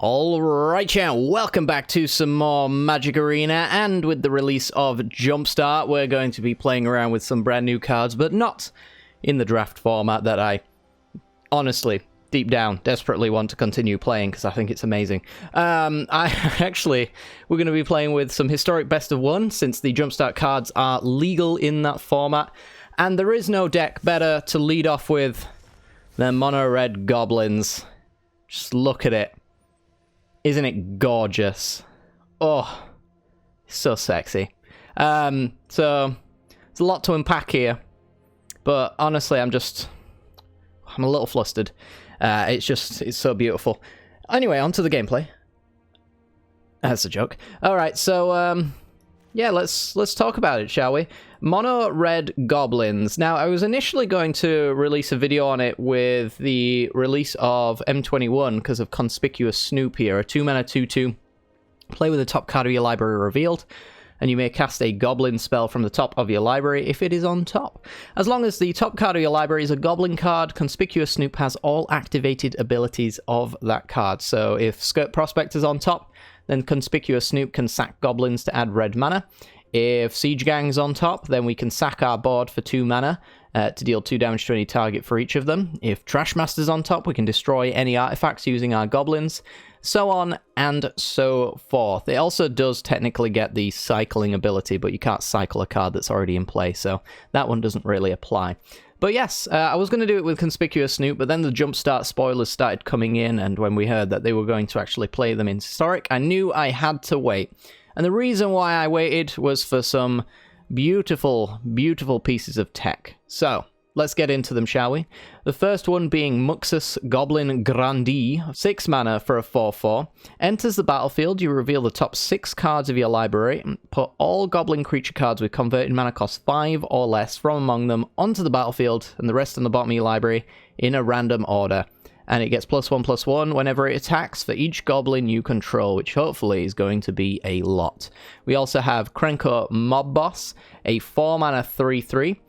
Alright, yeah, welcome back to some more Magic Arena, and with the release of Jumpstart, we're going to be playing around with some brand new cards, but not in the draft format that I honestly, deep down, desperately want to continue playing, because I think it's amazing. We're going to be playing with some historic best of one, since the Jumpstart cards are legal in that format, and there is no deck better to lead off with than mono red Goblins. Just look at it. Isn't it gorgeous? Oh, so sexy. So, there's a lot to unpack here, but honestly, I'm a little flustered. It's so beautiful. Anyway, on to the gameplay. That's a joke. Alright, so, yeah, let's talk about it, shall we? Mono red Goblins. Now, I was initially going to release a video on it with the release of M21 because of Conspicuous Snoop here. A 2-mana 2/2. Play with the top card of your library revealed, and you may cast a Goblin spell from the top of your library if it is on top. As long as the top card of your library is a Goblin card, Conspicuous Snoop has all activated abilities of that card. So if Skirt Prospect is on top, then Conspicuous Snoop can sack Goblins to add red mana. If Siege Gang's on top, then we can sack our board for 2 mana to deal 2 damage to any target for each of them. If Trashmaster's on top, we can destroy any artifacts using our Goblins, so on and so forth. It also does technically get the cycling ability, but you can't cycle a card that's already in play, so that one doesn't really apply. But yes, I was going to do it with Conspicuous Snoop, but then the Jumpstart spoilers started coming in, and when we heard that they were going to actually play them in Historic, I knew I had to wait. And the reason why I waited was for some beautiful, beautiful pieces of tech. So, let's get into them, shall we? The first one being Muxus Goblin Grandee, 6 mana for a 4/4. Enters the battlefield, you reveal the top 6 cards of your library, and put all Goblin creature cards with converted mana cost 5 or less from among them onto the battlefield, and the rest on the bottom of your library in a random order. And it gets +1/+1 whenever it attacks for each Goblin you control, which hopefully is going to be a lot. We also have Krenko Mob Boss, a 4-mana 3/3.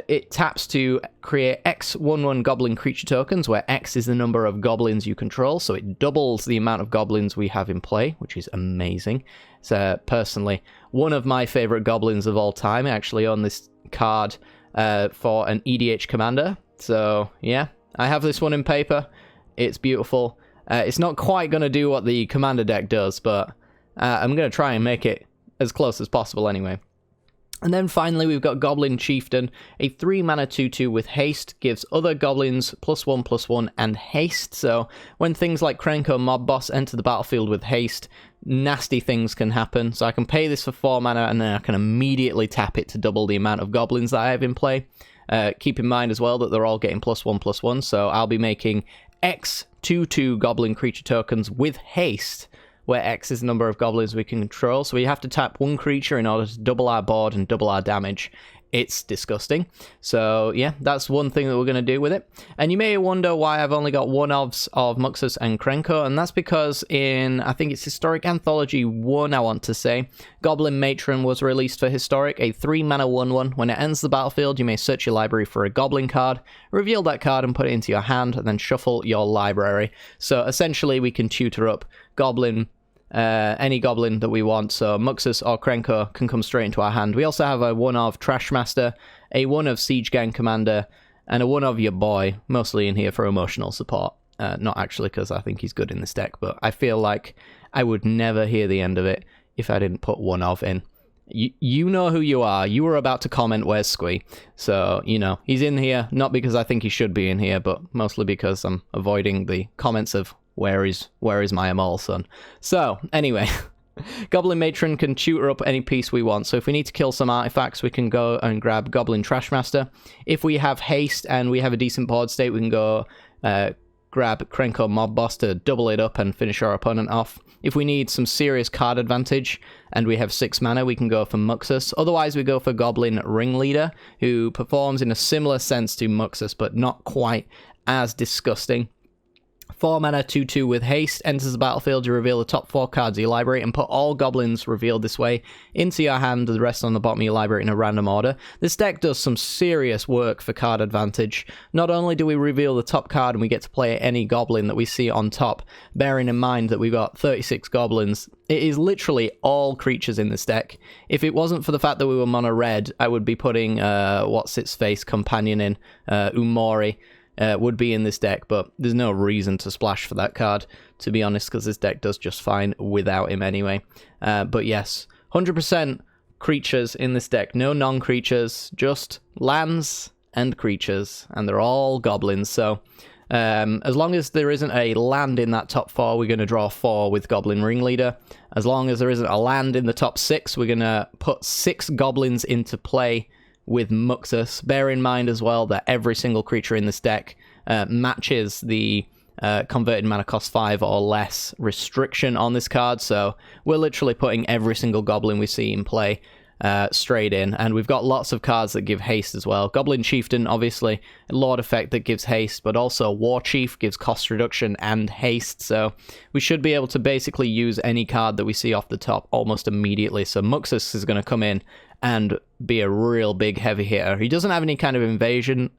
It taps to create X 1/1 Goblin creature tokens, where X is the number of Goblins you control, so it doubles the amount of Goblins we have in play, which is amazing. It's personally one of my favourite Goblins of all time. I actually own this card for an EDH commander, so yeah. I have this one in paper. It's beautiful. It's not quite going to do what the commander deck does, but I'm going to try and make it as close as possible anyway. And then finally we've got Goblin Chieftain, a 3-mana 2/2 with haste, gives other Goblins +1/+1 and haste, so when things like Krenko Mob Boss enter the battlefield with haste, nasty things can happen. So I can pay this for 4 mana, and then I can immediately tap it to double the amount of Goblins that I have in play. Keep in mind as well that they're all getting +1/+1, so I'll be making X 2/2 Goblin creature tokens with haste, where X is the number of Goblins we can control, so we have to tap 1 creature in order to double our board and double our damage. It's disgusting. So yeah, that's one thing that we're going to do with it. And you may wonder why I've only got 1/ofs of Muxus and Krenko, and that's because in, I think it's Historic Anthology 1, I want to say, Goblin Matron was released for Historic, a 3-mana 1/1. When it ends the battlefield, you may search your library for a Goblin card, reveal that card and put it into your hand, and then shuffle your library. So essentially we can tutor up Goblin, any Goblin that we want, so Muxus or Krenko can come straight into our hand. We also have a 1 of Trashmaster, a 1 of Siege Gang Commander, and a 1 of your boy, mostly in here for emotional support. Not actually because I think he's good in this deck, but I feel like I would never hear the end of it if I didn't put 1 of in. You know who you are. You were about to comment, where's Squee? So, you know, he's in here, not because I think he should be in here, but mostly because I'm avoiding the comments of where is my Amal son? So, anyway, Goblin Matron can tutor up any piece we want. So if we need to kill some artifacts, we can go and grab Goblin Trashmaster. If we have haste and we have a decent board state, we can go grab Krenko Mob Boss to double it up and finish our opponent off. If we need some serious card advantage and we have 6 mana, we can go for Muxus. Otherwise, we go for Goblin Ringleader, who performs in a similar sense to Muxus, but not quite as disgusting. 4 mana 2/2 with haste, enters the battlefield, you reveal the top 4 cards of your library and put all goblins revealed this way into your hand, the rest on the bottom of your library in a random order. This deck does some serious work for card advantage. Not only do we reveal the top card and we get to play any goblin that we see on top, bearing in mind that we've got 36 goblins, it is literally all creatures in this deck. If it wasn't for the fact that we were mono red, I would be putting what's its face companion in, Umori. Would be in this deck, but there's no reason to splash for that card, to be honest, because this deck does just fine without him anyway. But yes, 100% creatures in this deck. No non-creatures, just lands and creatures, and they're all goblins. So as long as there isn't a land in that top 4, we're going to draw 4 with Goblin Ringleader. As long as there isn't a land in the top 6, we're going to put 6 goblins into play with Muxus. Bear in mind as well that every single creature in this deck matches the converted mana cost 5 or less restriction on this card, so we're literally putting every single goblin we see in play straight in, and we've got lots of cards that give haste as well. Goblin Chieftain, obviously, a Lord effect that gives haste, but also War Chief gives cost reduction and haste, so we should be able to basically use any card that we see off the top almost immediately. So Muxus is going to come in and be a real big heavy hitter. He doesn't have any kind of evasion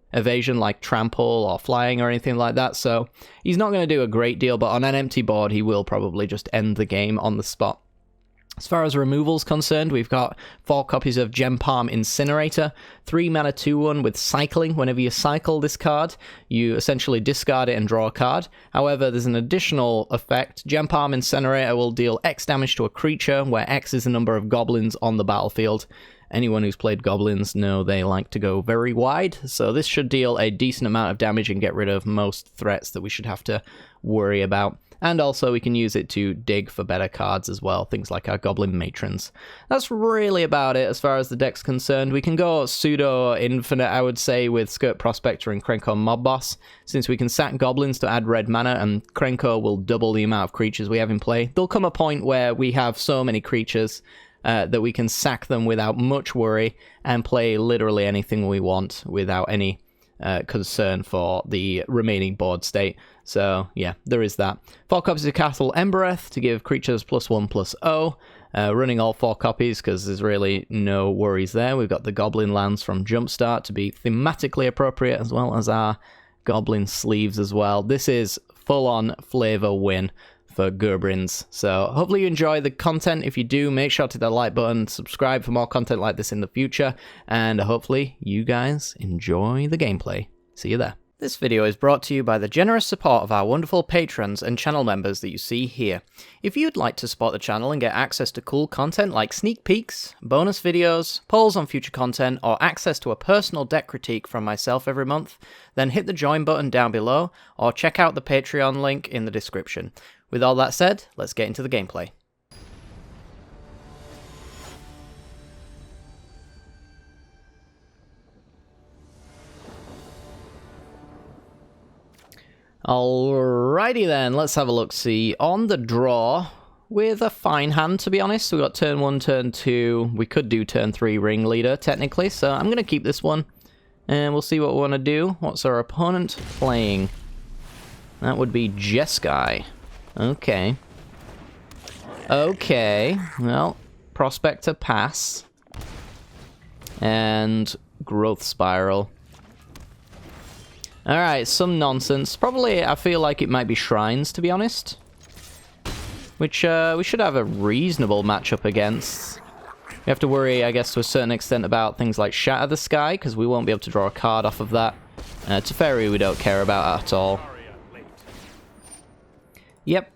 like trample or flying or anything like that, so he's not going to do a great deal, but on an empty board he will probably just end the game on the spot. As far as removal's concerned, we've got 4 copies of Gem Palm Incinerator, 3 mana 2/1 with cycling. Whenever you cycle this card, you essentially discard it and draw a card. However, there's an additional effect. Gem Palm Incinerator will deal X damage to a creature, where X is the number of goblins on the battlefield. Anyone who's played goblins know they like to go very wide, so this should deal a decent amount of damage and get rid of most threats that we should have to worry about. And also we can use it to dig for better cards as well, things like our Goblin Matrons. That's really about it as far as the deck's concerned. We can go pseudo-infinite, I would say, with Skirt Prospector and Krenko Mob Boss, since we can sack goblins to add red mana, and Krenko will double the amount of creatures we have in play. There'll come a point where we have so many creatures that we can sack them without much worry and play literally anything we want without any concern for the remaining board state. So yeah, there is that. 4 copies of Castle Embereth to give creatures +1/+0. Running all 4 copies because there's really no worries there. We've got the Goblin lands from Jumpstart to be thematically appropriate, as well as our Goblin sleeves as well. This is full-on flavor win for Goblins. So hopefully you enjoy the content. If you do, make sure to hit that like button, subscribe for more content like this in the future, and hopefully you guys enjoy the gameplay. See you there. This video is brought to you by the generous support of our wonderful patrons and channel members that you see here. If you'd like to support the channel and get access to cool content like sneak peeks, bonus videos, polls on future content, or access to a personal deck critique from myself every month, then hit the join button down below, or check out the Patreon link in the description. With all that said, let's get into the gameplay. Alrighty then, let's have a look-see. On the draw, with a fine hand, to be honest. We got turn 1, turn 2. We could do turn 3 Ringleader, technically, so I'm going to keep this one. And we'll see what we want to do. What's our opponent playing? That would be Jeskai. Okay. Okay, well, Prospector pass. And Growth Spiral. Alright, some nonsense. Probably, I feel like it might be Shrines, to be honest. Which we should have a reasonable matchup against. We have to worry, I guess, to a certain extent about things like Shatter the Sky, because we won't be able to draw a card off of that. Teferi we don't care about at all. Yep.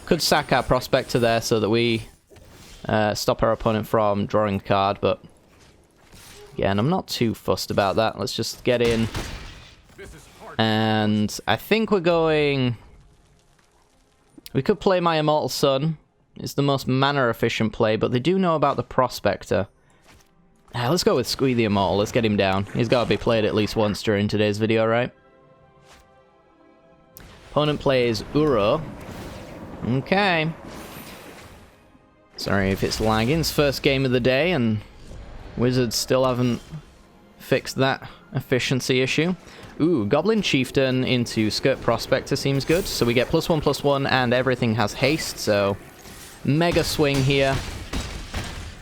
Could sack our Prospector there so that we stop our opponent from drawing a card, but again, I'm not too fussed about that. Let's just get in. And I think we're going... We could play my Immortal Sun. It's the most mana-efficient play, but they do know about the Prospector. Let's go with Squee the Immortal. Let's get him down. He's got to be played at least once during today's video, right? Opponent plays Uro. Okay. Sorry if it's lagging. It's first game of the day, and Wizards still haven't fixed that efficiency issue. Ooh, Goblin Chieftain into Skirt Prospector seems good. So we get +1/+1 and everything has haste, so mega swing here.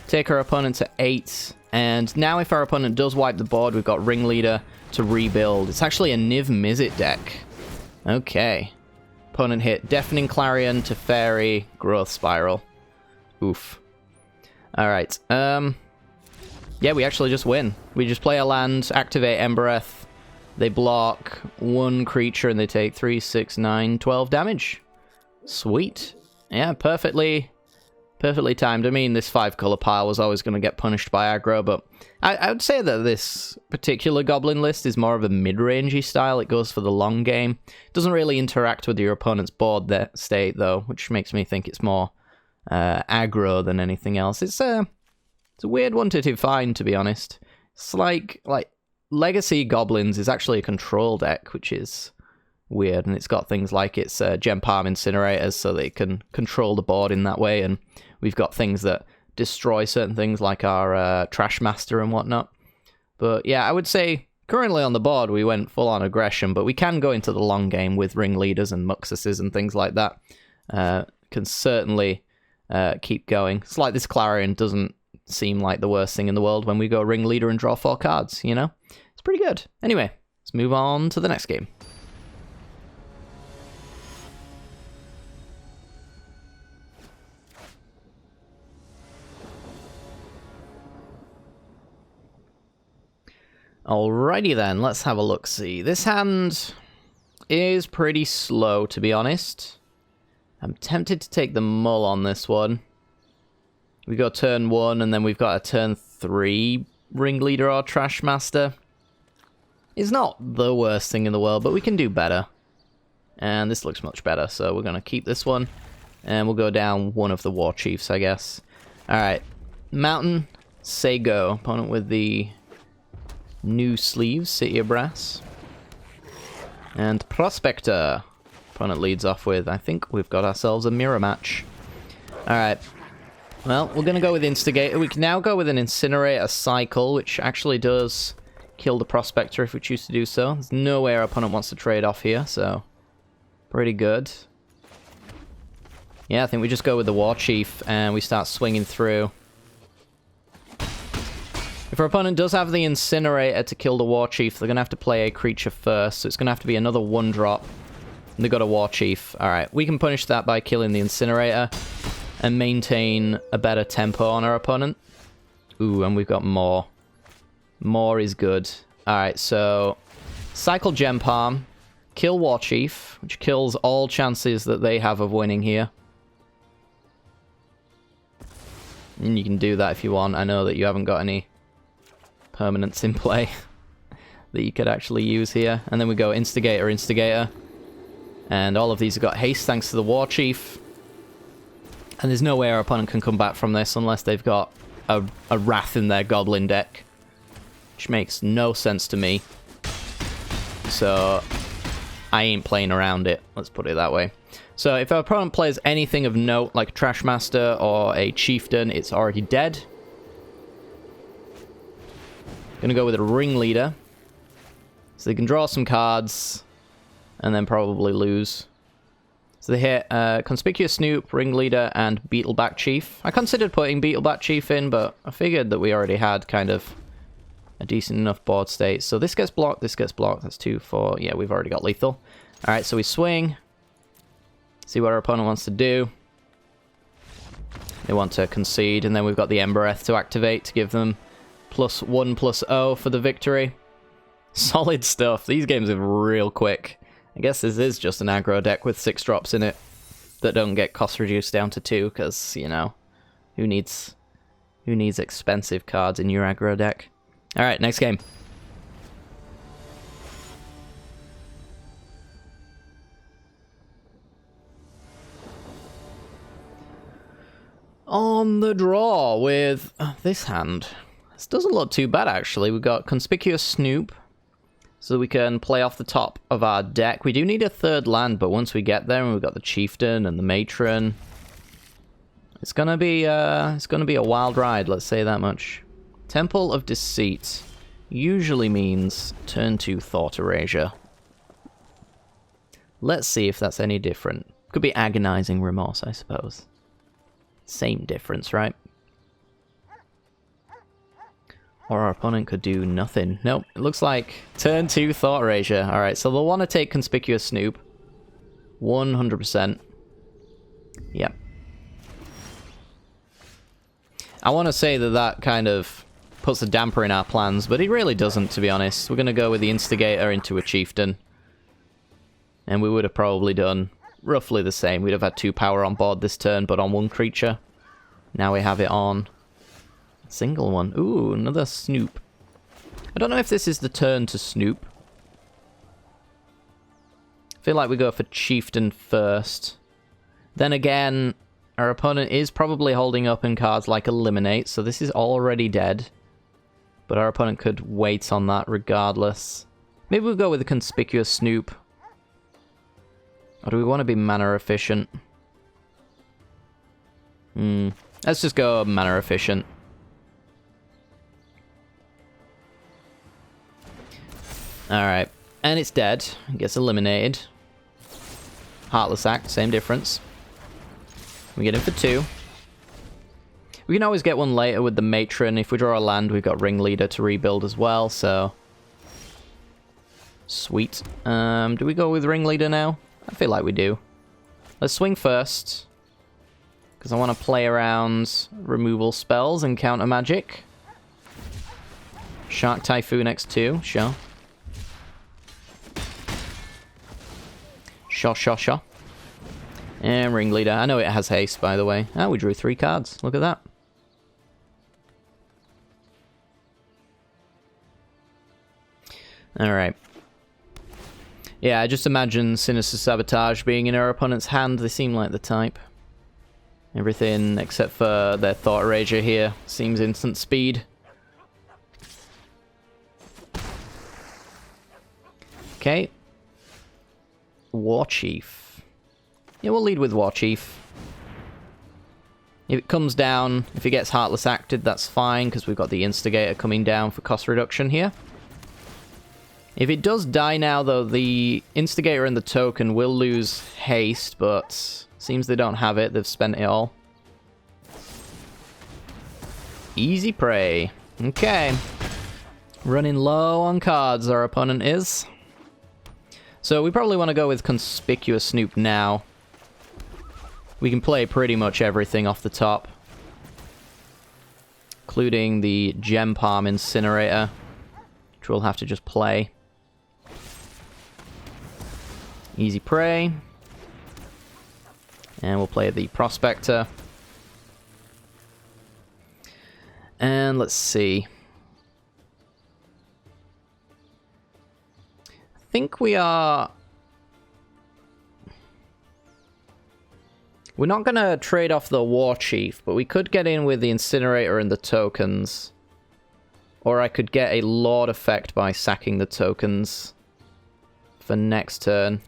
Take our opponent to 8. And now if our opponent does wipe the board, we've got Ringleader to rebuild. It's actually a Niv-Mizzet deck. Okay. Opponent hit Deafening Clarion to Fairy, Growth Spiral. Oof. Alright. Yeah, we actually just win. We just play a land, activate Embereth. They block 1 creature and they take 3, 6, 9, 12 damage. Sweet. Yeah, perfectly timed. I mean, this 5-color pile was always going to get punished by aggro, but I would say that this particular Goblin list is more of a mid-rangey style. It goes for the long game. It doesn't really interact with your opponent's board state, though, which makes me think it's more aggro than anything else. It's a weird one to define, to be honest. It's like Legacy Goblins is actually a control deck, which is weird, and it's got things like its Gem Palm Incinerators, so they can control the board in that way, and we've got things that destroy certain things like our Trash Master and whatnot. But yeah, I would say currently on the board we went full on aggression, but we can go into the long game with Ringleaders and Muxuses and things like that. Can certainly keep going. It's like this Clarion doesn't seem like the worst thing in the world when we go Ringleader and draw 4 cards, you know? It's pretty good. Anyway, let's move on to the next game. Alrighty then, let's have a look-see. This hand is pretty slow, to be honest. I'm tempted to take the mull on this one. We got turn 1, and then we've got a turn 3 Ringleader or Trash Master. It's not the worst thing in the world, but we can do better. And this looks much better, so we're going to keep this one. And we'll go down one of the War Chiefs, I guess. Alright, Mountain, say go. Opponent with the new sleeves, City of Brass. And Prospector. Opponent leads off with, I think we've got ourselves a mirror match. Alright. Well, we're going to go with Instigator. We can now go with an Incinerator Cycle, which actually does kill the Prospector if we choose to do so. There's no way our opponent wants to trade off here, so pretty good. Yeah, I think we just go with the War Chief and we start swinging through. If our opponent does have the Incinerator to kill the War Chief, they're going to have to play a creature first, so it's going to have to be another 1-drop. And they got a War Chief. Alright, we can punish that by killing the Incinerator and maintain a better tempo on our opponent. Ooh, and we've got more. More is good. Alright, so cycle Gem Palm, kill War Chief, which kills all chances that they have of winning here. And you can do that if you want. I know that you haven't got any permanents in play that you could actually use here. And then we go Instigator, Instigator. And all of these have got haste thanks to the War Chief. And there's no way our opponent can come back from this unless they've got a Wrath in their Goblin deck. Which makes no sense to me. So I ain't playing around it, let's put it that way. So if our opponent plays anything of note, like a Trash Master or a Chieftain, it's already dead. Gonna go with a Ringleader. So they can draw some cards and then probably lose. So they hit Conspicuous Snoop, Ringleader, and Beetleback Chief. I considered putting Beetleback Chief in, but I figured that we already had kind of a decent enough board state. So this gets blocked, this gets blocked. That's 2, 4. Yeah, we've already got lethal. Alright, so we swing. See what our opponent wants to do. They want to concede, and then we've got the Embereth to activate to give them +1/+0 for the victory. Solid stuff. These games are real quick. I guess this is just an aggro deck with 6 drops in it that don't get cost reduced down to 2, because, you know, who needs expensive cards in your aggro deck? Alright, next game. On the draw with this hand. This doesn't look too bad, actually. We've got Conspicuous Snoop, so we can play off the top of our deck. We do need a 3rd land, but once we get there, and we've got the Chieftain and the Matron, it's gonna be a wild ride. Let's say that much. Temple of Deceit. usually means turn 2 Thought Erasure. Let's see if that's any different. Could be Agonizing Remorse, I suppose. Same difference, right? Or our opponent could do nothing. Nope, it looks like turn 2 Thought Erasure. Alright, so they'll want to take Conspicuous Snoop. 100%. Yep. I want to say that that kind of puts a damper in our plans, but it really doesn't, to be honest. We're going to go with the Instigator into a Chieftain. And we would have probably done roughly the same. We'd have had 2 power on board this turn, but on 1 creature. Now we have it on a single one. Ooh, another Snoop. I don't know if this is the turn to Snoop. I feel like we go for Chieftain first. Then again, our opponent is probably holding up in cards like Eliminate, so this is already dead. But our opponent could wait on that regardless. Maybe we'll go with a Conspicuous Snoop. Or do we want to be mana efficient? Let's just go mana efficient. Alright. And it's dead. It gets eliminated. Heartless Act, same difference. We get him for 2. We can always get one later with the Matron. If we draw a land, we've got Ringleader to rebuild as well, so... Sweet. Do we go with Ringleader now? I feel like we do. Let's swing first. Because I want to play around removal spells and counter magic. Shark Typhoon X2, sure. Sure. And Ringleader. I know it has haste, by the way. Ah, we drew 3 cards. Look at that. Alright. Yeah, I just imagine Sinister Sabotage being in our opponent's hand. They seem like the type. Everything except for their Thought Erasure here seems instant speed. Okay. War Chief. Yeah, we'll lead with War Chief. If it comes down, if it gets Heartless Acted, that's fine, because we've got the Instigator coming down for cost reduction here. If it does die now, though, the Instigator and the token will lose haste, but seems they don't have it. They've spent it all. Easy prey. Okay. Running low on cards, our opponent is. So we probably want to go with Conspicuous Snoop now. We can play pretty much everything off the top. Including the Gem Palm Incinerator, which we'll have to just play. Easy prey. And we'll play the Prospector. And let's see. I think we are... We're not going to trade off the War Chief, but we could get in with the Incinerator and the tokens. Or I could get a Lord effect by sacking the tokens for next turn.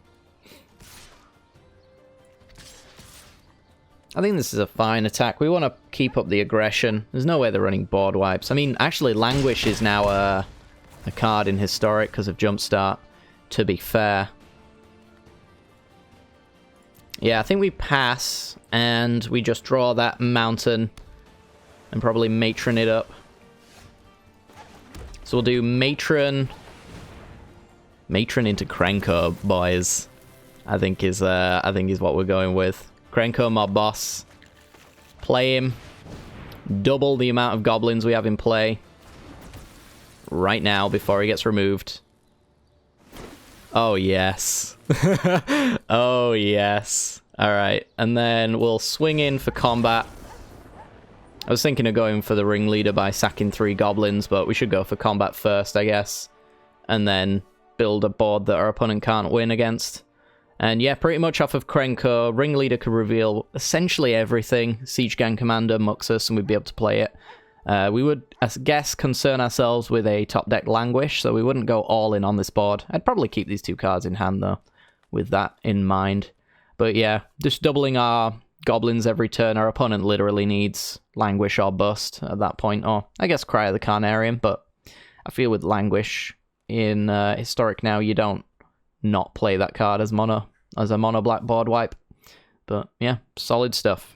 I think this is a fine attack. We want to keep up the aggression. There's no way they're running board wipes. I mean, actually, Languish is now a card in Historic because of Jumpstart, to be fair. Yeah, I think we pass, and we just draw that mountain and probably Matron it up. So we'll do Matron into Krenko, boys. I think is what we're going with. Krenko, mob boss. Play him. Double the amount of goblins we have in play right now before he gets removed. Oh, yes. Oh, yes. Alright, and then we'll swing in for combat. I was thinking of going for the Ringleader by sacking 3 goblins, but we should go for combat first, I guess. And then build a board that our opponent can't win against. And yeah, pretty much off of Krenko, Ringleader could reveal essentially everything. Siege Gang Commander, Muxus, and we'd be able to play it. We would, I guess, concern ourselves with a top deck Languish, so we wouldn't go all in on this board. I'd probably keep these 2 cards in hand, though, with that in mind. But yeah, just doubling our goblins every turn. Our opponent literally needs Languish or Bust at that point, or I guess Cry of the Carnarium, but I feel with Languish in Historic now, you don't not play that card as a mono black board wipe. But yeah, solid stuff.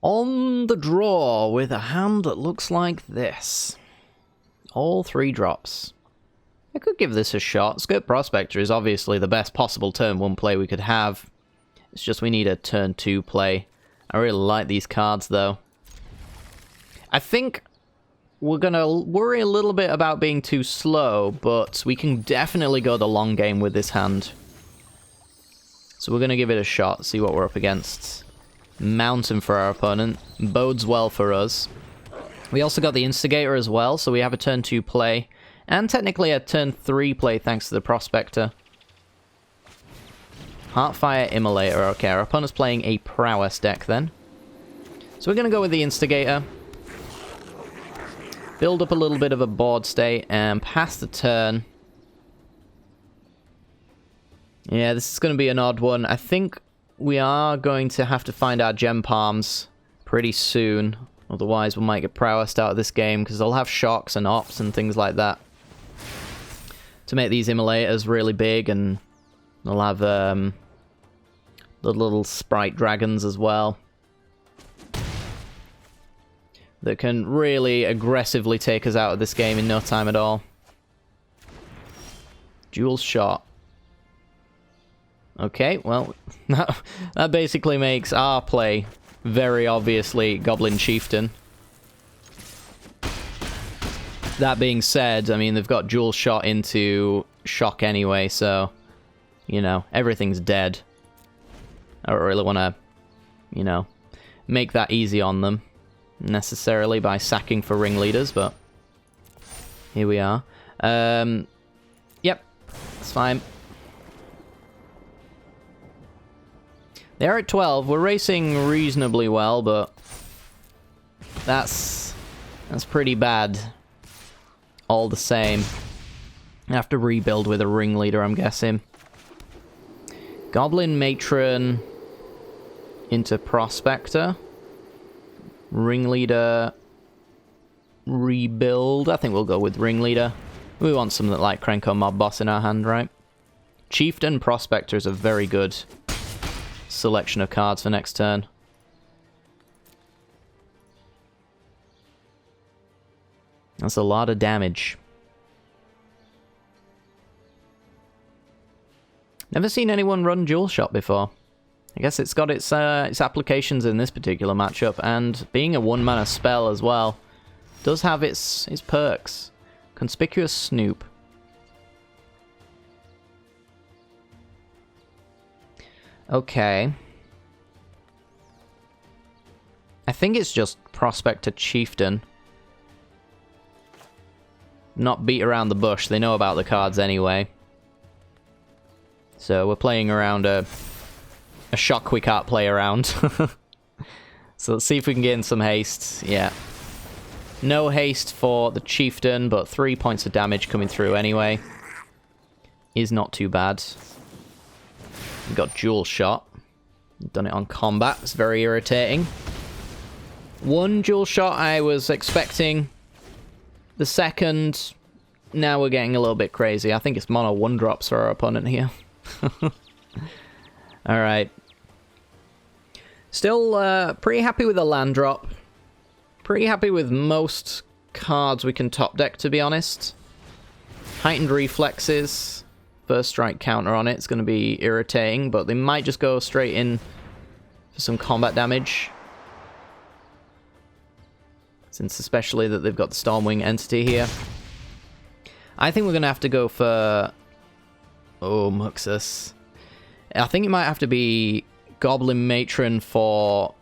On the draw with a hand that looks like this. All 3 drops. I could give this a shot. Skirt Prospector is obviously the best possible turn 1 play we could have. It's just we need a turn 2 play. I really like these cards though. I think we're gonna worry a little bit about being too slow, but we can definitely go the long game with this hand. So we're gonna give it a shot, see what we're up against. Mountain for our opponent. Bodes well for us. We also got the Instigator as well, so we have a turn 2 play. And technically a turn 3 play thanks to the Prospector. Heartfire, Immolator. Okay, our opponent's playing a Prowess deck then. So we're going to go with the Instigator. Build up a little bit of a board state and pass the turn. Yeah, this is going to be an odd one. I think we are going to have to find our Gem Palms pretty soon. Otherwise, we might get Prowessed out of this game because they'll have shocks and ops and things like that to make these Immolators really big, and they'll have the little sprite dragons as well that can really aggressively take us out of this game in no time at all. Dual shot. Okay, well, that basically makes our play very obviously Goblin Chieftain. That being said, I mean, they've got dual shot into shock anyway, so, you know, everything's dead. I don't really want to, you know, make that easy on them, necessarily, by sacking for ringleaders, but here we are. Yep, it's fine. They're at 12. We're racing reasonably well, but that's pretty bad. All the same. I have to rebuild with a ringleader, I'm guessing. Goblin Matron into Prospector. Ringleader rebuild. I think we'll go with ringleader. We want something like Krenko Mob Boss in our hand, right? Chieftain Prospector is a very good selection of cards for next turn. That's a lot of damage. Never seen anyone run dual shot before. I guess it's got its applications in this particular matchup, and being a 1-mana spell as well does have its perks. Conspicuous Snoop. Okay. I think it's just Prospector Chieftain. Not beat around the bush. They know about the cards anyway. So we're playing around a shock we can't play around. So let's see if we can get in some haste. Yeah. No haste for the Chieftain, but 3 points of damage coming through anyway. Is not too bad. We've got dual shot. Done it on combat. It's very irritating. 1 dual shot I was expecting. The second, now we're getting a little bit crazy. I think it's mono 1-drops for our opponent here. Alright. Still pretty happy with the land drop. Pretty happy with most cards we can top deck, to be honest. Heightened Reflexes. First strike counter on it. It's going to be irritating, but they might just go straight in for some combat damage. Since especially that they've got the Stormwing entity here. I think we're going to have to go for... Oh, Muxus. I think it might have to be Goblin Matron for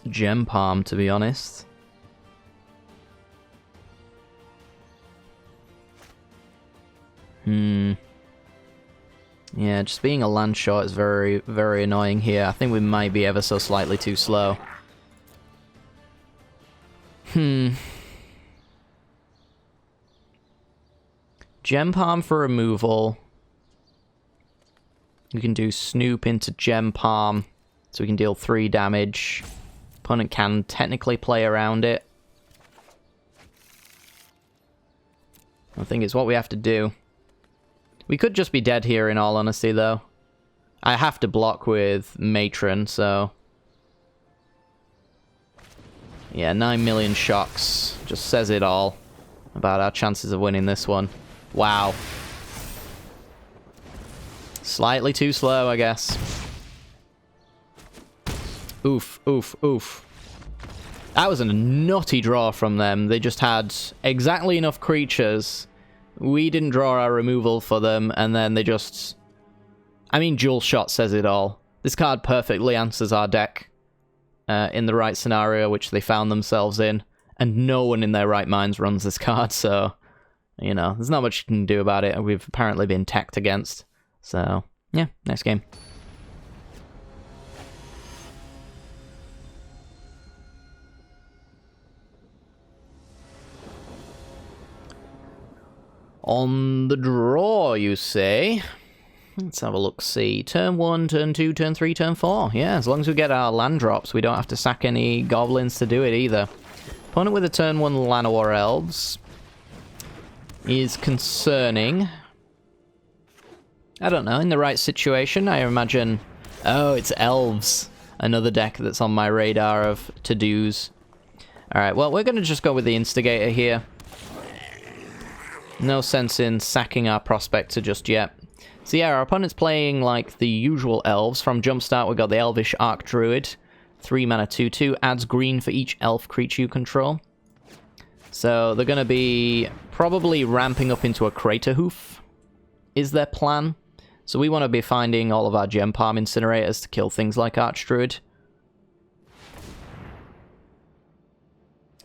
Gem Palm, to be honest. Yeah, just being a land shot is very, very annoying here. I think we might be ever so slightly too slow. Gem Palm for removal. We can do Snoop into Gem Palm, so we can deal 3 damage. Opponent can technically play around it. I think it's what we have to do. We could just be dead here, in all honesty, though. I have to block with Matron, so... yeah, 9 million shocks. Just says it all about our chances of winning this one. Wow. Slightly too slow, I guess. Oof, oof, oof. That was a nutty draw from them. They just had exactly enough creatures. We didn't draw our removal for them, and then they just... I mean, Dual Shot says it all. This card perfectly answers our deck in the right scenario, which they found themselves in. And no one in their right minds runs this card, so... you know, there's not much you can do about it. We've apparently been teched against. So, yeah, next game. On the draw, you say? Let's have a look-see. Turn 1, turn 2, turn 3, turn 4. Yeah, as long as we get our land drops, we don't have to sack any goblins to do it either. Opponent with a turn 1 Llanowar Elves is concerning. I don't know, in the right situation, I imagine... oh, it's Elves. Another deck that's on my radar of to-dos. Alright, well, we're going to just go with the Instigator here. No sense in sacking our Prospector just yet. So yeah, our opponent's playing like the usual elves. From Jumpstart, we've got the Elvish Archdruid. 3 mana 2/2, adds green for each elf creature you control. So they're going to be probably ramping up into a Crater Hoof, is their plan. So we want to be finding all of our Gem Palm Incinerators to kill things like Archdruid.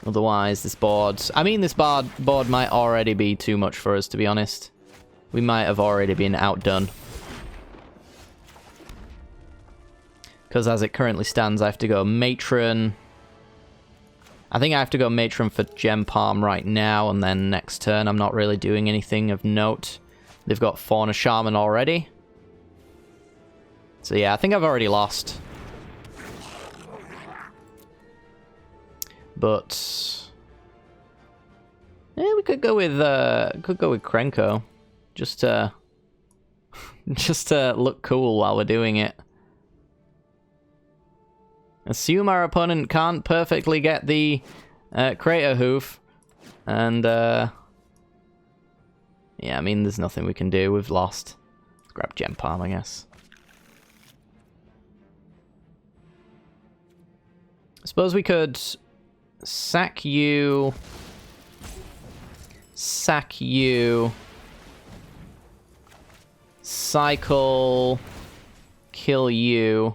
Otherwise, this board... I mean, this board might already be too much for us, to be honest. We might have already been outdone. Because as it currently stands, I have to go Matron. I think I have to go Matron for Gem Palm right now, and then next turn I'm not really doing anything of note. They've got Fauna Shaman already. So yeah, I think I've already lost. But yeah, we could go with Krenko, just to look cool while we're doing it. Assume our opponent can't perfectly get the Crater Hoof, and yeah, I mean, there's nothing we can do. We've lost. Let's grab Gem Palm, I guess. I suppose we could sack you, cycle, kill you,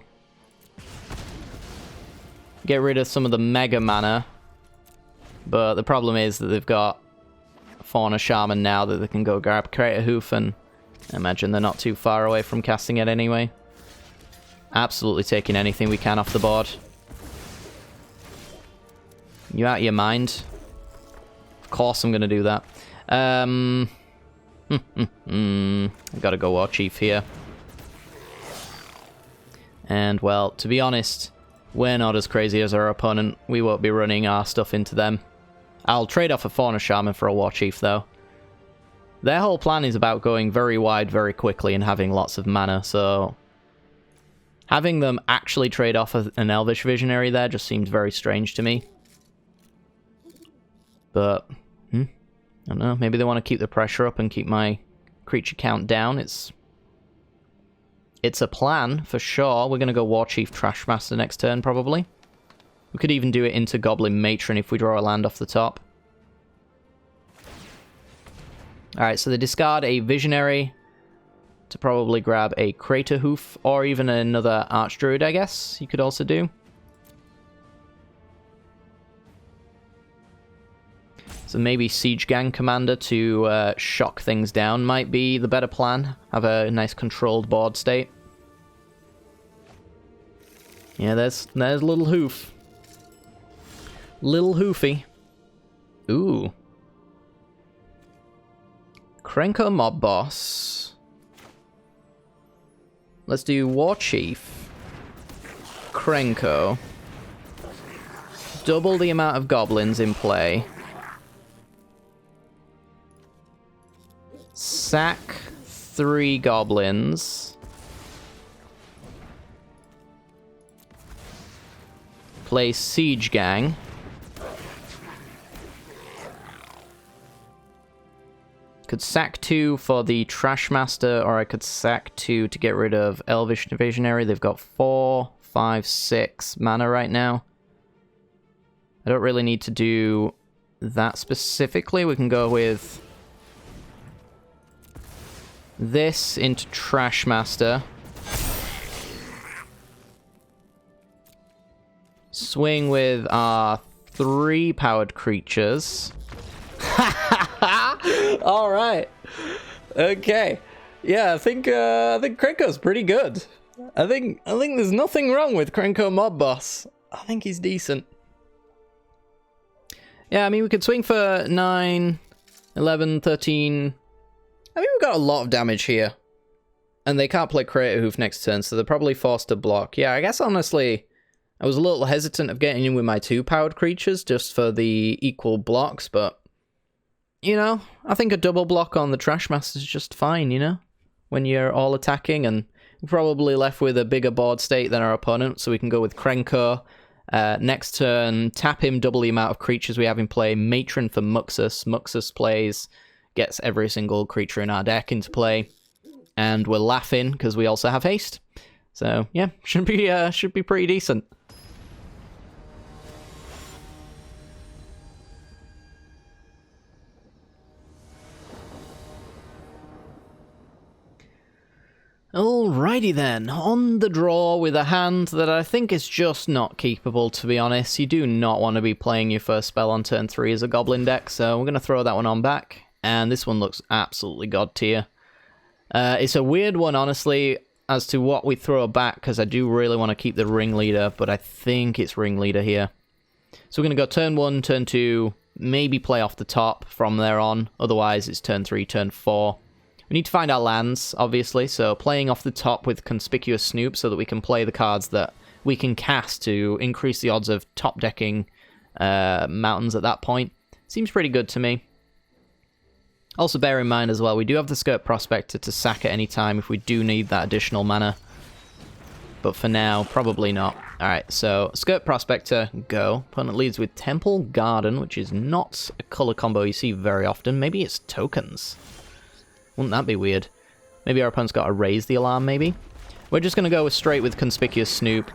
get rid of some of the Mega Mana, but the problem is that they've got Fauna Shaman now that they can go grab Crater Hoof, and I imagine they're not too far away from casting it anyway. Absolutely taking anything we can off the board. You out of your mind? Of course I'm going to do that. I've got to go War Chief here. And, well, to be honest, we're not as crazy as our opponent. We won't be running our stuff into them. I'll trade off a Fauna Shaman for a War Chief, though. Their whole plan is about going very wide very quickly and having lots of mana, so... having them actually trade off an Elvish Visionary there just seems very strange to me. But, I don't know, maybe they want to keep the pressure up and keep my creature count down. It's a plan, for sure. We're going to go War Chief Trashmaster next turn, probably. We could even do it into Goblin Matron if we draw a land off the top. Alright, so they discard a Visionary to probably grab a Crater Hoof, or even another Archdruid, I guess, you could also do. So maybe Siege Gang Commander to shock things down might be the better plan. Have a nice controlled board state. Yeah, there's Little Hoof. Little Hoofy. Ooh. Krenko Mob Boss. let's do War Chief, Krenko, double the amount of goblins in play, sack 3 goblins, play Siege Gang, could sack 2 for the Trash Master, or I could sack 2 to get rid of Elvish Visionary. They've got 4, 5, 6 mana right now. I don't really need to do that specifically. We can go with this into Trash Master. Swing with our 3 powered creatures. All right. Okay. Yeah, I think Krenko's pretty good. I think there's nothing wrong with Krenko Mob Boss. I think he's decent. Yeah, I mean, we could swing for 9, 11, 13. I mean, we've got a lot of damage here. And they can't play Crater Hoof next turn, so they're probably forced to block. Yeah, I guess, honestly, I was a little hesitant of getting in with my 2 powered creatures just for the equal blocks, but, you know, I think a double block on the Trash Master is just fine, you know? When you're all attacking, and we're probably left with a bigger board state than our opponent, so we can go with Krenko. Next turn, tap him, double the amount of creatures we have in play. Matron for Muxus. Muxus plays, gets every single creature in our deck into play. And we're laughing, because we also have haste. So, yeah, should be pretty decent. Alrighty then, on the draw with a hand that I think is just not keepable, to be honest. You do not want to be playing your first spell on turn 3 as a Goblin deck, so we're going to throw that one on back. And this one looks absolutely god tier. It's a weird one, honestly, as to what we throw back, because I do really want to keep the Ringleader, but I think it's Ringleader here. So we're going to go turn 1, turn 2, maybe play off the top from there on. Otherwise, it's turn 3, turn 4. We need to find our lands, obviously, so playing off the top with Conspicuous Snoop so that we can play the cards that we can cast to increase the odds of top-decking mountains at that point. Seems pretty good to me. Also bear in mind as well, we do have the Skirt Prospector to sack at any time if we do need that additional mana. But for now, probably not. Alright, so Skirt Prospector, go. Opponent leads with Temple Garden, which is not a color combo you see very often. Maybe it's tokens. Wouldn't that be weird? Maybe our opponent's got to raise the alarm, maybe? We're just going to go straight with Conspicuous Snoop.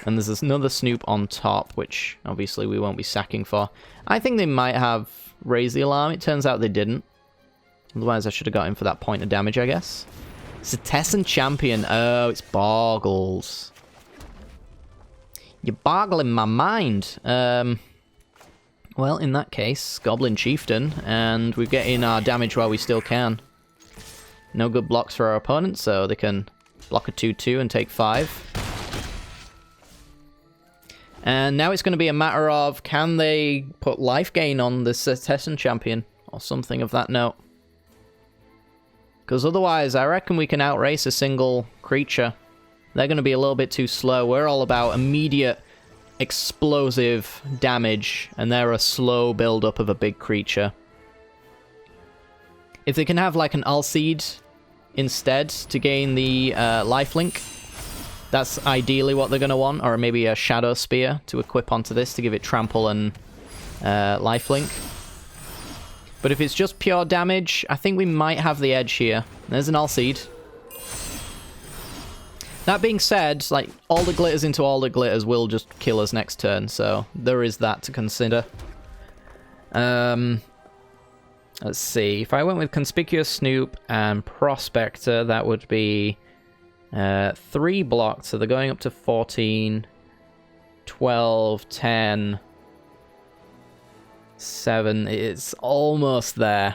And there's another Snoop on top, which obviously we won't be sacking for. I think they might have raised the alarm. It turns out they didn't. Otherwise I should have got him for that point of damage, I guess. Cetessan Champion. Oh, it's Boggles. You're boggling my mind. Well, in that case, Goblin Chieftain. And we're getting our damage while we still can. No good blocks for our opponent, so they can block a 2-2 and take 5. And now it's going to be a matter of, can they put life gain on the Cetessan Champion? Or something of that note. Because otherwise, I reckon we can outrace a single creature. They're going to be a little bit too slow. We're all about immediate, explosive damage, and they're a slow build-up of a big creature. If they can have like an Alseed instead to gain the lifelink, that's ideally what they're going to want, or maybe a Shadow Spear to equip onto this to give it trample and lifelink. But if it's just pure damage, I think we might have the edge here. There's an Alseed. That being said, like, all the glitters into all the glitters will just kill us next turn, so there is that to consider. Let's see. If I went with Conspicuous Snoop and Prospector, that would be 3 blocked, so they're going up to 14, 12, 10, 7. It's almost there.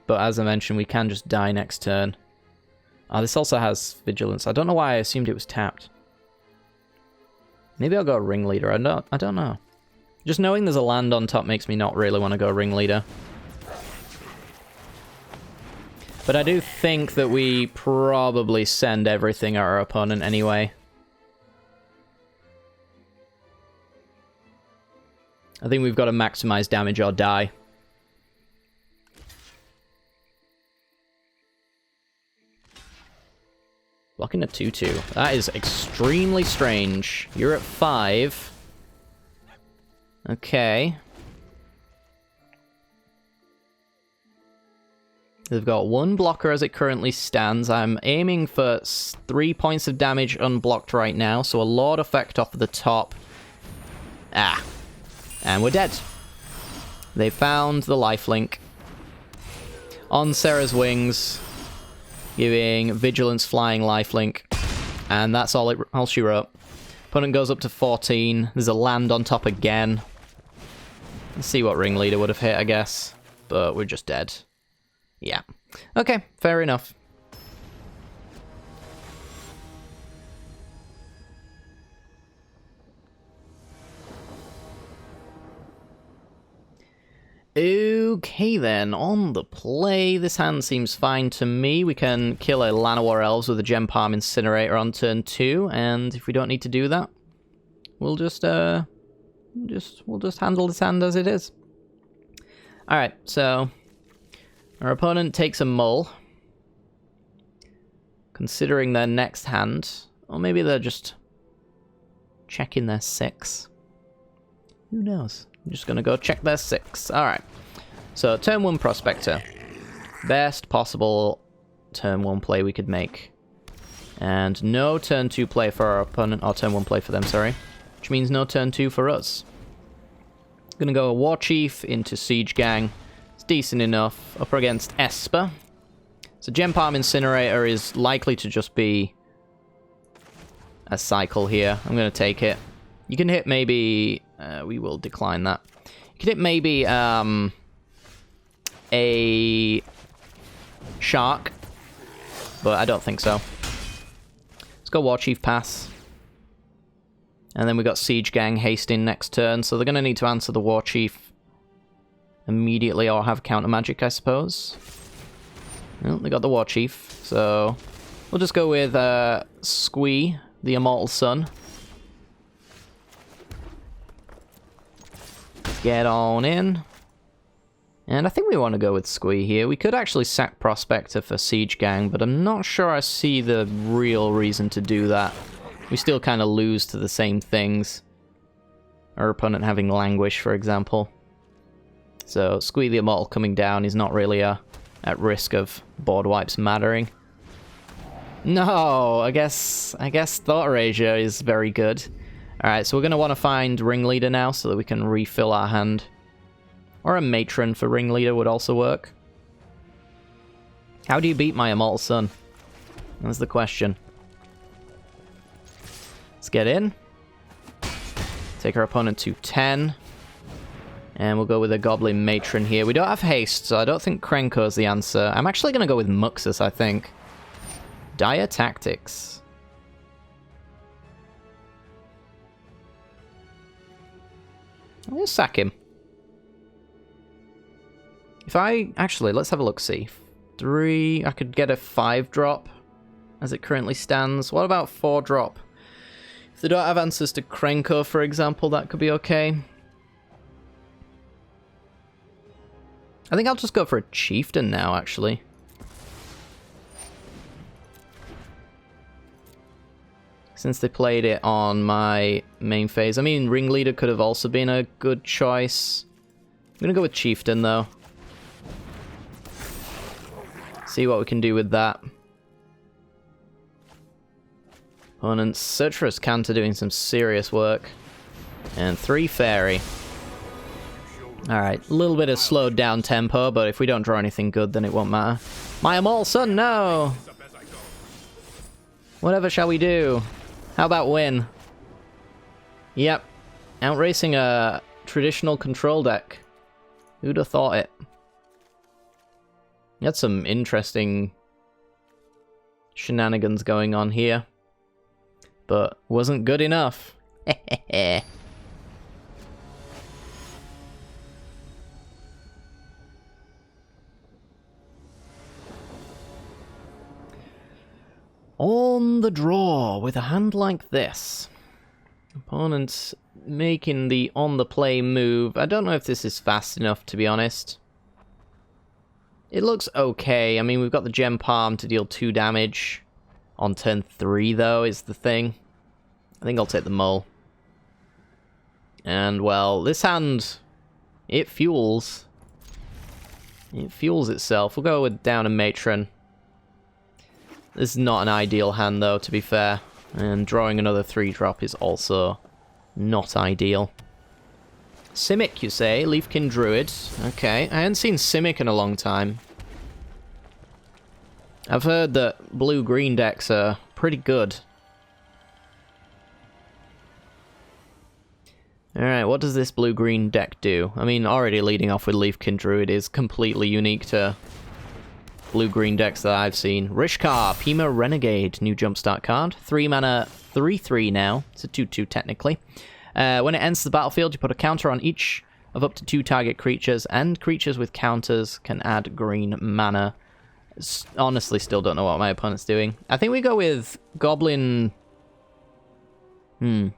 But as I mentioned, we can just die next turn. Oh, this also has Vigilance. I don't know why I assumed it was tapped. Maybe I'll go Ringleader. I don't know. Just knowing there's a land on top makes me not really want to go Ringleader. But I do think that we probably send everything at our opponent anyway. I think we've got to maximize damage or die. Blocking a 2-2. That is extremely strange. You're at 5. Okay. They've got 1 blocker as it currently stands. I'm aiming for 3 points of damage unblocked right now, so a Lord effect off the top. Ah. And we're dead. They found the lifelink. On Sarah's wings, giving Vigilance flying lifelink. And that's all she wrote. Opponent goes up to 14. There's a land on top again. Let's see what Ringleader would have hit, I guess. But we're just dead. Yeah. Okay, fair enough. Okay then, on the play, this hand seems fine to me. We can kill a Llanowar Elves with a Gem Palm Incinerator on turn 2, and if we don't need to do that, we'll just handle this hand as it is. Alright, so our opponent takes a mull, considering their next hand, or maybe they're just checking their 6. Who knows? I'm just going to go check their 6. Alright. So, turn 1 Prospector. Best possible turn 1 play we could make. And no turn 2 play for our opponent, or turn 1 play for them, sorry. Which means no turn 2 for us. Going to go a War Chief into Siege Gang. It's decent enough. Up against Esper. So, Gem Palm Incinerator is likely to just be a cycle here. I'm going to take it. You can hit maybe... we will decline that. You can hit maybe a shark, but I don't think so. Let's go War Chief pass. And then we got Siege Gang hasting next turn, so they're going to need to answer the War Chief immediately or have counter magic, I suppose. Well, they got the War Chief, so we'll just go with Squee, the Immortal Sun. Get on in. And I think we want to go with Squee here. We could actually sack Prospector for Siege Gang, but I'm not sure I see the real reason to do that. We still kind of lose to the same things. Our opponent having Languish, for example. So Squee the Immortal coming down is not really at risk of board wipes mattering. No, I guess Thought Erasure is very good. Alright, so we're going to want to find Ringleader now so that we can refill our hand. Or a Matron for Ringleader would also work. How do you beat my Immortal Sun? That's the question. Let's get in. Take our opponent to 10. And we'll go with a Goblin Matron here. We don't have haste, so I don't think Krenko's the answer. I'm actually going to go with Muxus, I think. Dire Tactics. We'll sack him. If I... Actually, let's have a look-see. 3... I could get a 5-drop as it currently stands. What about 4-drop? If they don't have answers to Krenko, for example, that could be okay. I think I'll just go for a Chieftain now, actually. Since they played it on my main phase. I mean, Ringleader could have also been a good choice. I'm going to go with Chieftain, though. See what we can do with that. Opponent's Citrus Cantor doing some serious work. And 3 Fairy. Alright, a little bit of slowed down tempo, but if we don't draw anything good, then it won't matter. My Immortal Sun, no! Whatever shall we do? How about win? Yep. Outracing a traditional control deck. Who'd have thought it? Got some interesting shenanigans going on here. But wasn't good enough. On the draw, with a hand like this. Opponent's making the on-the-play move. I don't know if this is fast enough, to be honest. It looks okay. I mean, we've got the gem palm to deal 2 damage. On turn 3, though, is the thing. I think I'll take the mole. And, well, this hand, it fuels. It fuels itself. We'll go with down a matron. This is not an ideal hand, though, to be fair. And drawing another 3-drop is also not ideal. Simic, you say? Leafkin Druid. Okay, I hadn't seen Simic in a long time. I've heard that blue-green decks are pretty good. Alright, what does this blue-green deck do? I mean, already leading off with Leafkin Druid is completely unique to blue-green decks that I've seen. Rishkar, Pima Renegade, new jumpstart card. 3 mana, 3/3 now. It's a 2/2 technically. When it enters the battlefield, you put a counter on each of up to 2 target creatures, and creatures with counters can add green mana. Honestly, still don't know what my opponent's doing. I think we go with Goblin. We're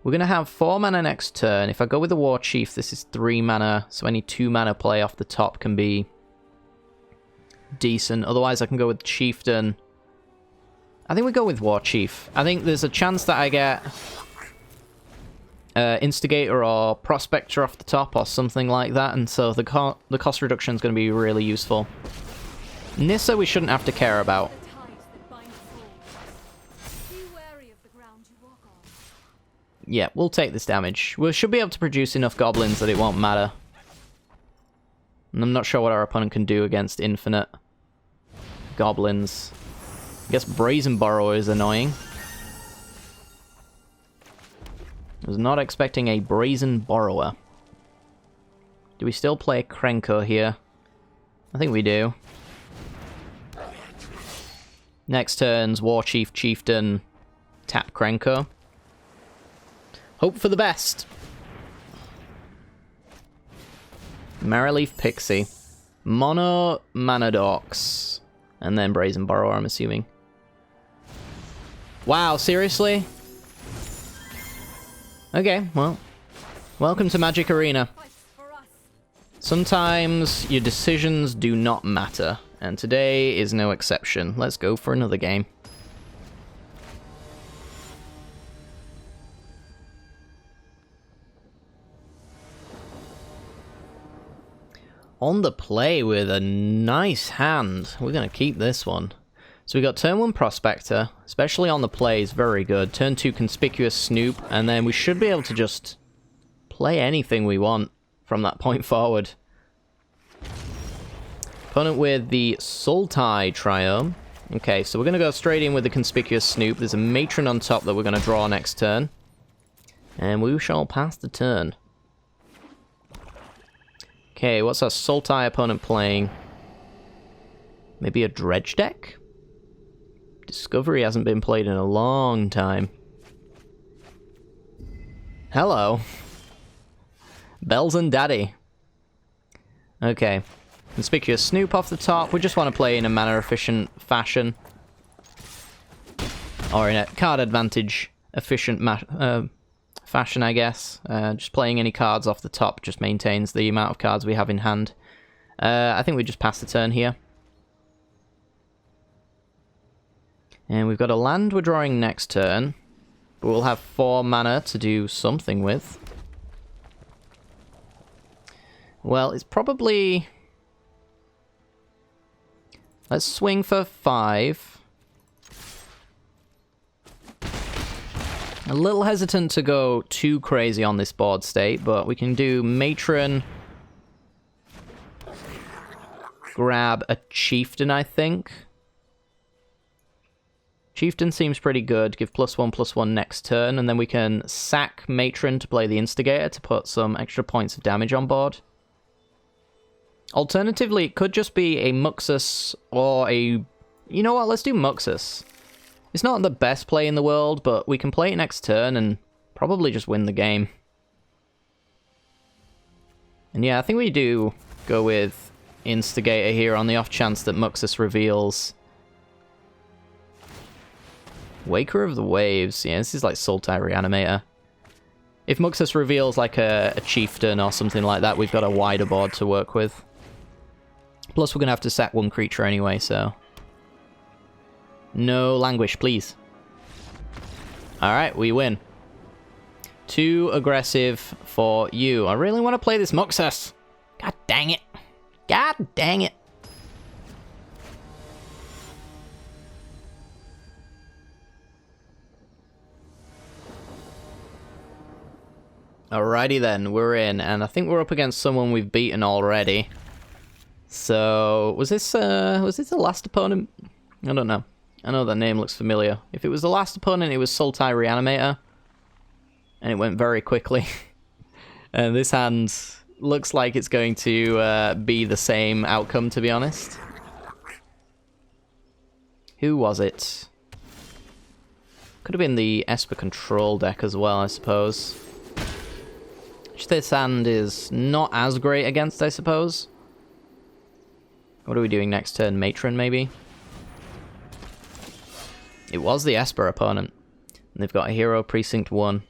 going to have 4 mana next turn. If I go with the War Chief, this is 3 mana, so any 2 mana play off the top can be decent. Otherwise, I can go with Chieftain. I think we go with War Chief. I think there's a chance that I get Instigator or Prospector off the top or something like that, and so the cost reduction is going to be really useful. Nissa we shouldn't have to care about. Yeah, we'll take this damage. We should be able to produce enough goblins that it won't matter. And I'm not sure what our opponent can do against infinite goblins. I guess Brazen Borrower is annoying. I was not expecting a Brazen Borrower. Do we still play Krenko here? I think we do. Next turn's War Chief, Chieftain, tap Krenko. Hope for the best. Marileaf Pixie. Mono Manadorks. And then Brazen Borrower, I'm assuming. Wow, seriously? Okay, well. Welcome to Magic Arena. Sometimes your decisions do not matter. And today is no exception. Let's go for another game. On the play with a nice hand. We're going to keep this one. So we got turn 1 Prospector, especially on the play is very good. Turn 2 Conspicuous Snoop, and then we should be able to just play anything we want from that point forward. Opponent with the Sultai Triome. Okay, so we're going to go straight in with the Conspicuous Snoop. There's a Matron on top that we're going to draw next turn. And we shall pass the turn. Okay, what's our Sultai opponent playing? Maybe a Dredge deck? Discovery hasn't been played in a long time. Hello. Bells and Daddy. Okay. Conspicuous Snoop off the top. We just want to play in a mana-efficient fashion. Or in a card advantage efficient fashion, I guess. Just playing any cards off the top just maintains the amount of cards we have in hand. I think we just pass the turn here. And we've got a land we're drawing next turn. But we'll have 4 mana to do something with. Well, it's probably... Let's swing for 5. A little hesitant to go too crazy on this board state, but we can do Matron. Grab a Chieftain, I think. Chieftain seems pretty good. Give +1/+1 next turn, and then we can sack Matron to play the Instigator to put some extra points of damage on board. Alternatively, it could just be a Muxus or a... You know what, let's do Muxus. It's not the best play in the world, but we can play it next turn and probably just win the game. And yeah, I think we do go with Instigator here on the off chance that Muxus reveals Waker of the Waves. Yeah, this is like Sultai Reanimator. If Muxus reveals like a chieftain or something like that, we've got a wider board to work with. Plus, we're going to have to sack one creature anyway, so... No languish, please. Alright, we win. Too aggressive for you. I really want to play this Muxus. God dang it. God dang it. Alrighty then, we're in, and I think we're up against someone we've beaten already. So, was this the last opponent? I don't know. I know that name looks familiar. If it was the last opponent, it was Sultai Reanimator. And it went very quickly. And this hand looks like it's going to be the same outcome, to be honest. Who was it? Could have been the Esper control deck as well, I suppose. This hand is not as great against, I suppose. What are we doing next turn? Matron, maybe? It was the Esper opponent. And they've got a hero, Precinct 1.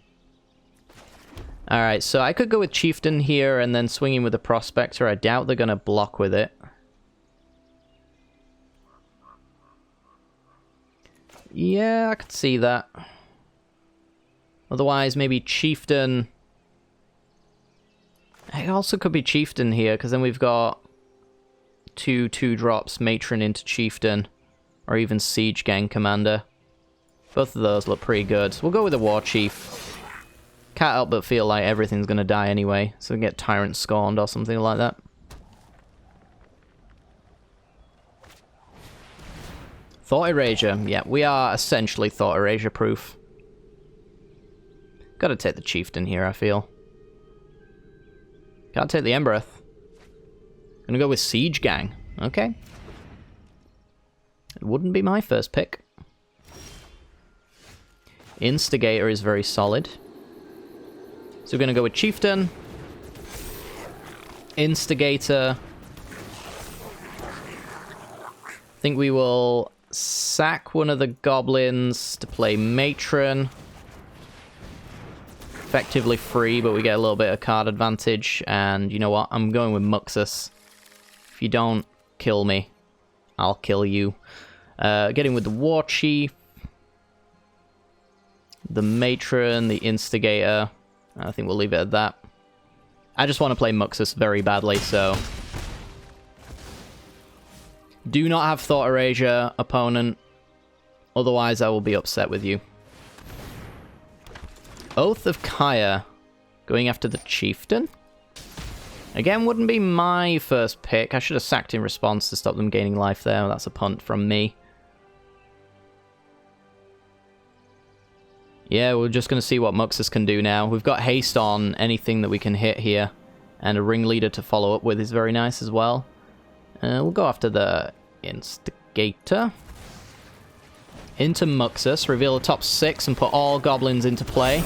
Alright, so I could go with Chieftain here and then swing in with a Prospector. I doubt they're going to block with it. Yeah, I could see that. Otherwise, maybe Chieftain... It also could be Chieftain here, because then we've got 2/2 Matron into Chieftain, or even Siege Gang Commander. Both of those look pretty good. We'll go with a War Chief. Can't help but feel like everything's going to die anyway, so we can get Tyrant Scorned or something like that. Thought Erasure. Yeah, we are essentially Thought Erasure proof. Gotta take the Chieftain here, I feel. Can't take the Embereth. Gonna go with Siege Gang. Okay. It wouldn't be my first pick. Instigator is very solid. So we're gonna go with Chieftain. Instigator. I think we will sack one of the Goblins to play Matron. Effectively free, but we get a little bit of card advantage. And you know what? I'm going with Muxus. If you don't kill me, I'll kill you. Getting with the War Chief. The Matron, the Instigator. I think we'll leave it at that. I just want to play Muxus very badly, so... Do not have Thought Erasure, opponent. Otherwise, I will be upset with you. Oath of Kaya. Going after the Chieftain. Again, wouldn't be my first pick. I should have sacked in response to stop them gaining life there. That's a punt from me. Yeah, we're just going to see what Muxus can do now. We've got haste on anything that we can hit here. And a Ringleader to follow up with is very nice as well. We'll go after the Instigator. Into Muxus, reveal the top 6 and put all Goblins into play.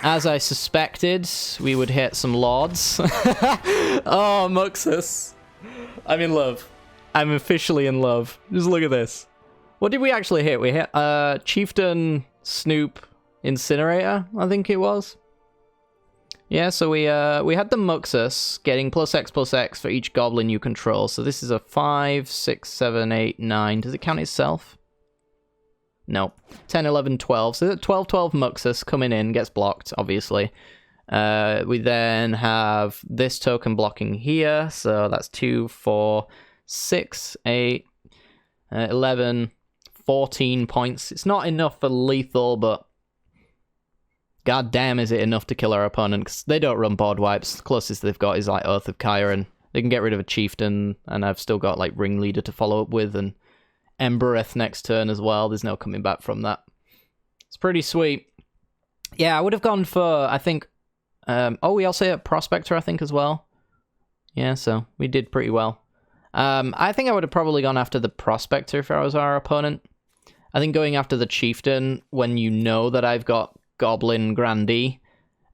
As I suspected, we would hit some Lords. Oh, Muxus. I'm in love. I'm officially in love. Just look at this. What did we actually hit? We hit Chieftain, Snoop, Incinerator, I think it was. Yeah, so we had the Muxus getting +X/+X for each Goblin you control. So this is a 5, 6, 7, 8, 9. Does it count itself? No. 10, 11, 12. So 12, 12 Muxus coming in, gets blocked, obviously. We then have this token blocking here. So that's 2, 4, 6, 8, 11, 14 points. It's not enough for lethal, but god damn is it enough to kill our opponent, because they don't run board wipes. The closest they've got is like Oath of Kaya, and they can get rid of a Chieftain, and I've still got like Ringleader to follow up with, and Embereth next turn as well. There's no coming back from that. It's pretty sweet. Yeah, I would have gone for, I think... oh, we also hit Prospector, I think, as well. Yeah, so we did pretty well. I think I would have probably gone after the Prospector if I was our opponent. I think going after the Chieftain when you know that I've got Goblin Grandee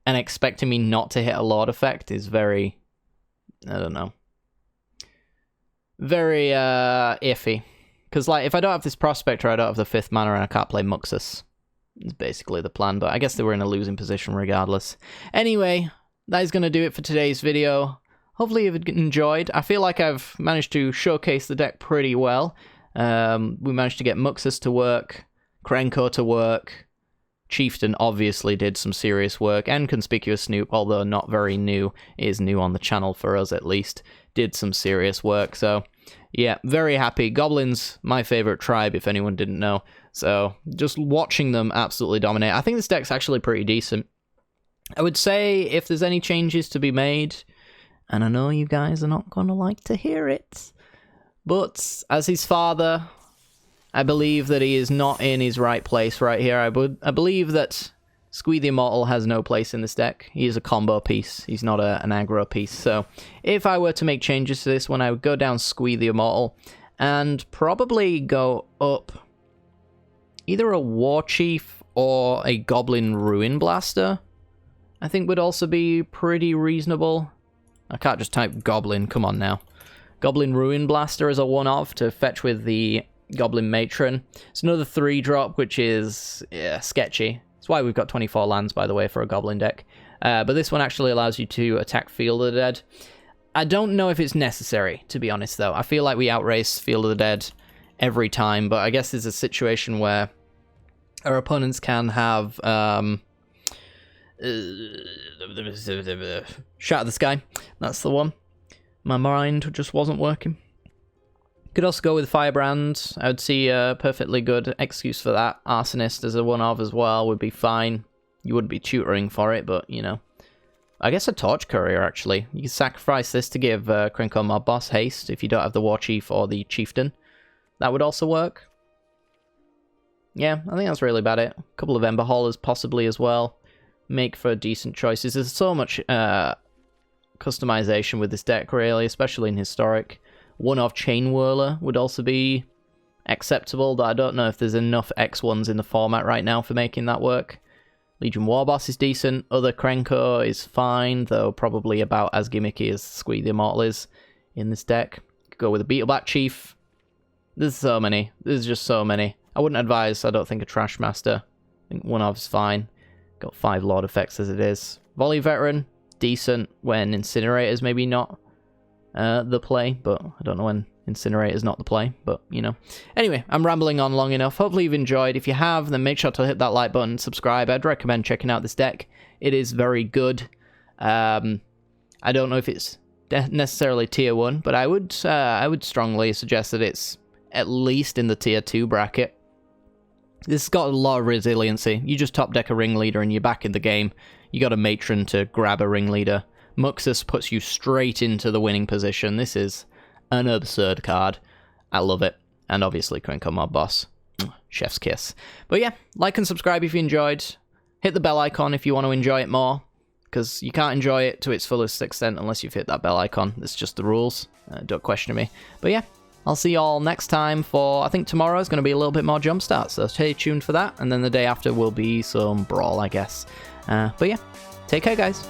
and expecting me not to hit a Lord effect is very... I don't know. Very iffy. Because, like, if I don't have this Prospector, I don't have the 5th mana, and I can't play Muxus. It's basically the plan, but I guess they were in a losing position regardless. Anyway, that is going to do it for today's video. Hopefully you've enjoyed. I feel like I've managed to showcase the deck pretty well. We managed to get Muxus to work, Krenko to work, Chieftain obviously did some serious work, and Conspicuous Snoop, although not very new, is new on the channel for us at least, did some serious work. So yeah, very happy. Goblins, my favorite tribe, if anyone didn't know. So just watching them absolutely dominate. I think this deck's actually pretty decent. I would say if there's any changes to be made, and I know you guys are not going to like to hear it, but as his father, I believe that he is not in his right place right here. I believe that Squee the Immortal has no place in this deck. He is a combo piece. He's not an aggro piece. So if I were to make changes to this one, I would go down Squee the Immortal and probably go up either a War Chief or a Goblin Ruin Blaster. I think would also be pretty reasonable. I can't just type Goblin, come on now. Goblin Ruin Blaster as a one-off to fetch with the Goblin Matron. It's another 3-drop, which is sketchy. That's why we've got 24 lands, by the way, for a Goblin deck. But this one actually allows you to attack Field of the Dead. I don't know if it's necessary, to be honest, though. I feel like we outrace Field of the Dead every time, but I guess there's a situation where our opponents can have Shatter the Sky. That's the one. My mind just wasn't working. Could also go with Firebrand. I would see a perfectly good excuse for that. Arsonist as a one-of as well would be fine. You wouldn't be tutoring for it, but, you know. I guess a Torch Courier, actually. You can sacrifice this to give Krenko Mob Boss haste if you don't have the War Chief or the Chieftain. That would also work. Yeah, I think that's really about it. A couple of Ember Haulers possibly as well. Make for decent choices. There's so much customization with this deck, really, especially in Historic. One-off Chain Whirler would also be acceptable, but I don't know if there's enough X1s in the format right now for making that work. Legion Warboss is decent. Other Krenko is fine, though probably about as gimmicky as Squee the Immortal is in this deck. Could go with a Beetle Black Chief. There's so many. There's just so many. I wouldn't advise, I don't think, a Trash Master. I think one-off's fine. Got 5 Lord effects as it is. Volley Veteran, decent when Incinerator's maybe not the play, but I don't know when Incinerator's not the play, but, you know. Anyway, I'm rambling on long enough. Hopefully you've enjoyed. If you have, then make sure to hit that like button, subscribe. I'd recommend checking out this deck. It is very good. I don't know if it's necessarily tier 1, but I would strongly suggest that it's at least in the tier 2 bracket. This has got a lot of resiliency. You just top deck a Ringleader and you're back in the game. You got a Matron to grab a Ringleader. Muxus puts you straight into the winning position. This is an absurd card. I love it. And obviously Krenko Mob Boss. Chef's kiss. But yeah, like and subscribe if you enjoyed. Hit the bell icon if you want to enjoy it more, because you can't enjoy it to its fullest extent unless you've hit that bell icon. It's just the rules. Don't question me. But yeah, I'll see you all next time for, I think tomorrow is going to be a little bit more Jumpstart, so stay tuned for that. And then the day after will be some Brawl, I guess. But yeah, take care, guys.